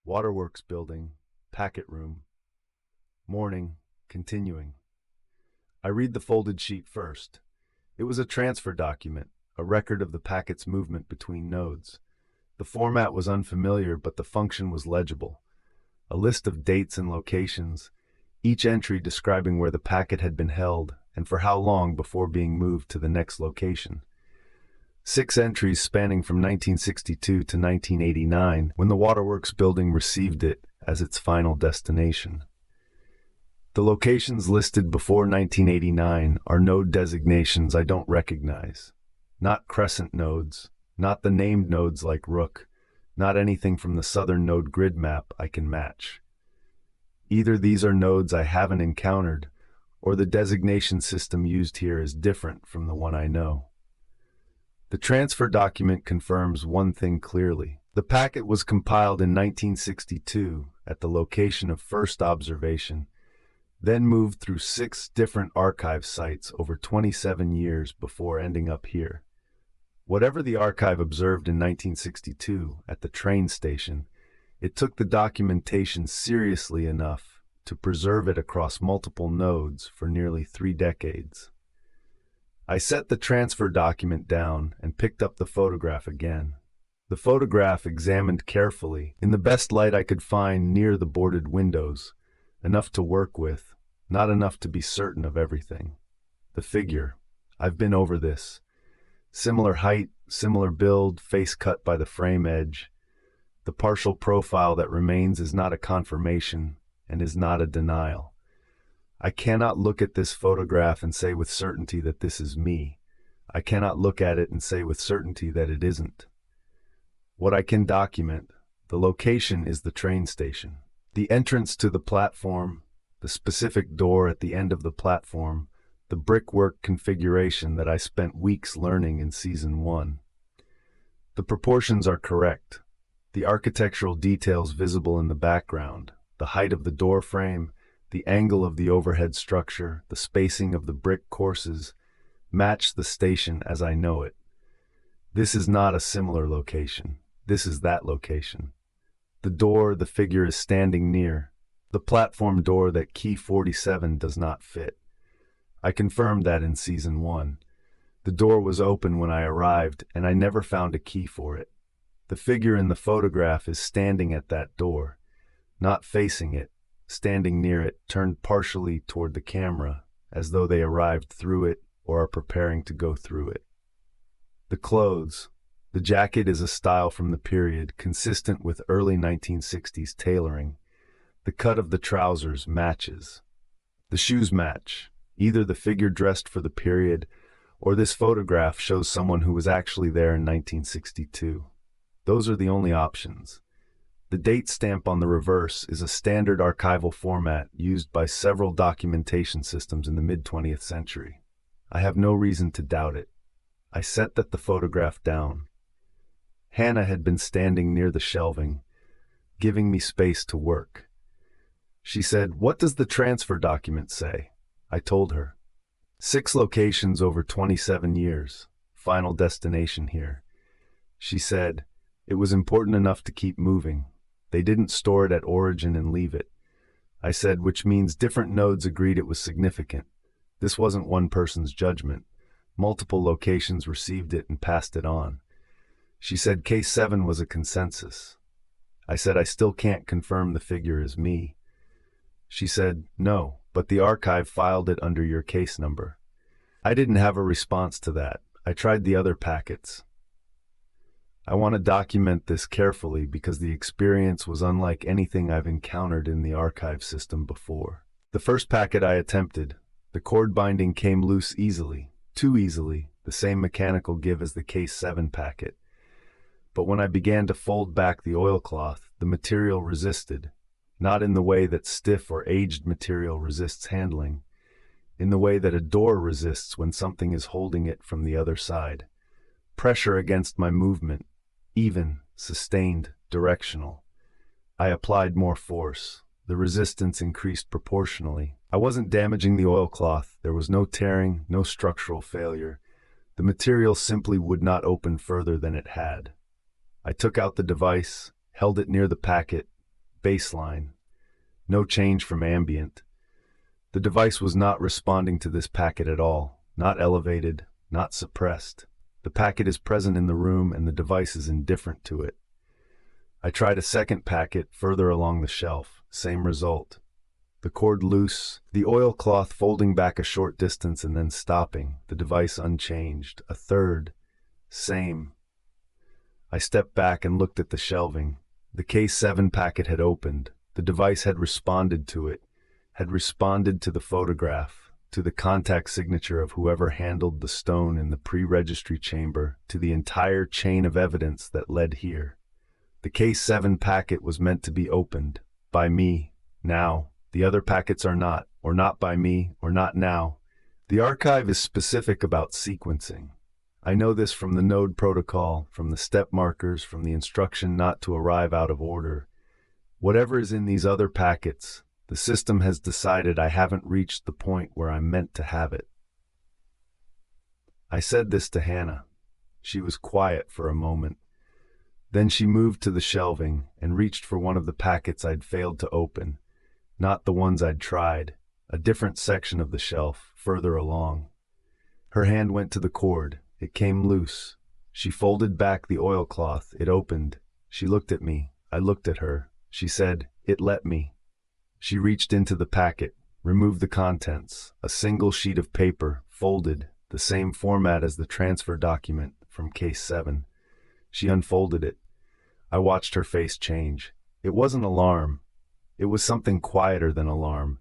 Waterworks building, packet room. Morning, continuing. I read the folded sheet first. It was a transfer document, a record of the packet's movement between nodes. The format was unfamiliar, but the function was legible. A list of dates and locations, each entry describing where the packet had been held and for how long before being moved to the next location. 6 entries spanning from 1962 to 1989, when the Waterworks building received it as its final destination. The locations listed before 1989 are node designations I don't recognize. Not crescent nodes, not the named nodes like Rook, not anything from the southern node grid map I can match. Either these are nodes I haven't encountered, or the designation system used here is different from the one I know. The transfer document confirms one thing clearly. The packet was compiled in 1962 at the location of first observation, then moved through 6 different archive sites over 27 years before ending up here. Whatever the archive observed in 1962 at the train station, it took the documentation seriously enough to preserve it across multiple nodes for nearly 3 decades. I set the transfer document down and picked up the photograph again. The photograph examined carefully, in the best light I could find near the boarded windows, enough to work with, not enough to be certain of everything. The figure. I've been over this. Similar height, similar build, face cut by the frame edge. The partial profile that remains is not a confirmation and is not a denial. I cannot look at this photograph and say with certainty that this is me. I cannot look at it and say with certainty that it isn't. What I can document, the location is the train station. The entrance to the platform, the specific door at the end of the platform, the brickwork configuration that I spent weeks learning in Season 1. The proportions are correct. The architectural details visible in the background, the height of the door frame, the angle of the overhead structure, the spacing of the brick courses, match the station as I know it. This is not a similar location. This is that location. The door the figure is standing near, the platform door that key 47 does not fit. I confirmed that in Season 1. The door was open when I arrived, and I never found a key for it. The figure in the photograph is standing at that door, not facing it, standing near it, turned partially toward the camera, as though they arrived through it or are preparing to go through it. The clothes. The jacket is a style from the period, consistent with early 1960s tailoring. The cut of the trousers matches. The shoes match. Either the figure dressed for the period, or this photograph shows someone who was actually there in 1962. Those are the only options. The date stamp on the reverse is a standard archival format used by several documentation systems in the mid-20th century. I have no reason to doubt it. I set the photograph down. Hannah had been standing near the shelving, giving me space to work. She said, "What does the transfer document say?" I told her. 6 locations over 27 years. Final destination here. She said, "It was important enough to keep moving. They didn't store it at origin and leave it." I said, which means different nodes agreed it was significant. This wasn't one person's judgment. Multiple locations received it and passed it on. She said case 7 was a consensus. I said I still can't confirm the figure is me. She said, "No, but the archive filed it under your case number." I didn't have a response to that. I tried the other packets. I want to document this carefully because the experience was unlike anything I've encountered in the archive system before. The first packet I attempted, the cord binding came loose easily, too easily, the same mechanical give as the case 7 packet. But when I began to fold back the oilcloth, the material resisted, not in the way that stiff or aged material resists handling, in the way that a door resists when something is holding it from the other side. Pressure against my movement, even, sustained, directional. I applied more force. The resistance increased proportionally. I wasn't damaging the oilcloth. There was no tearing, no structural failure. The material simply would not open further than it had. I took out the device, held it near the packet, baseline. No change from ambient. The device was not responding to this packet at all, not elevated, not suppressed. The packet is present in the room and the device is indifferent to it. I tried a second packet further along the shelf, same result. The cord loose, the oilcloth folding back a short distance and then stopping, the device unchanged. A third, same. I stepped back and looked at the shelving. The Case 7 packet had opened. The device had responded to it, had responded to the photograph, to the contact signature of whoever handled the stone in the pre-registry chamber, to the entire chain of evidence that led here. The Case 7 packet was meant to be opened, by me, now. The other packets are not, or not by me, or not now. The archive is specific about sequencing. I know this from the node protocol, from the step markers, from the instruction not to arrive out of order. Whatever is in these other packets, the system has decided I haven't reached the point where I'm meant to have it. I said this to Hannah. She was quiet for a moment. Then she moved to the shelving and reached for one of the packets I'd failed to open. Not the ones I'd tried, a different section of the shelf, further along. Her hand went to the cord. It came loose. She folded back the oilcloth. It opened. She looked at me. I looked at her. She said, "It let me." She reached into the packet, removed the contents, a single sheet of paper, folded, the same format as the transfer document from Case 7. She unfolded it. I watched her face change. It wasn't alarm. It was something quieter than alarm,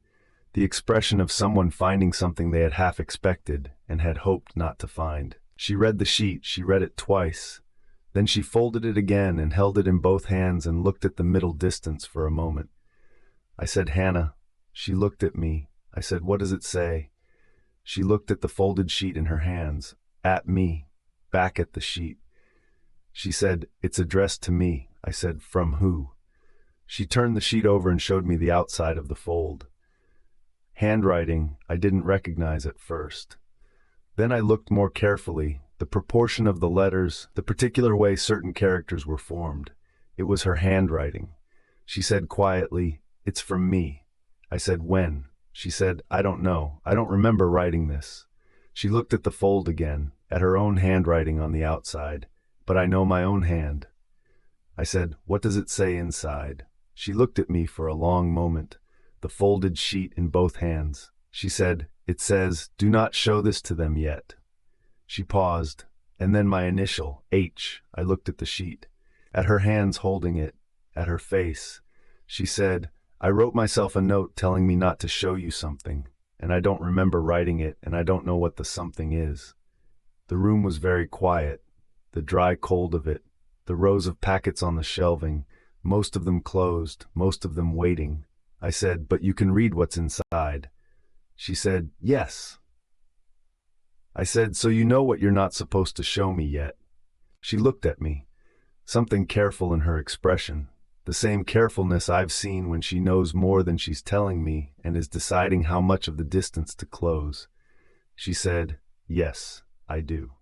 the expression of someone finding something they had half expected and had hoped not to find. She read the sheet. She read it twice. Then she folded it again and held it in both hands and looked at the middle distance for a moment. I said, "Hannah." She looked at me. I said, "What does it say?" She looked at the folded sheet in her hands, at me, back at the sheet. She said, "It's addressed to me." I said, "From who?" She turned the sheet over and showed me the outside of the fold. Handwriting I didn't recognize at first. Then I looked more carefully, the proportion of the letters, the particular way certain characters were formed. It was her handwriting. She said quietly, "It's from me." I said, "When?" She said, "I don't know. I don't remember writing this." She looked at the fold again, at her own handwriting on the outside. "But I know my own hand." I said, "What does it say inside?" She looked at me for a long moment, the folded sheet in both hands. She said, "It says, 'Do not show this to them yet.'" She paused, and then my initial, H. I looked at the sheet, at her hands holding it, at her face. She said, "I wrote myself a note telling me not to show you something, and I don't remember writing it, and I don't know what the something is." The room was very quiet, the dry cold of it, the rows of packets on the shelving, most of them closed, most of them waiting. I said, "But you can read what's inside." She said, "Yes." I said, "So you know what you're not supposed to show me yet." She looked at me, something careful in her expression, the same carefulness I've seen when she knows more than she's telling me and is deciding how much of the distance to close. She said, "Yes, I do."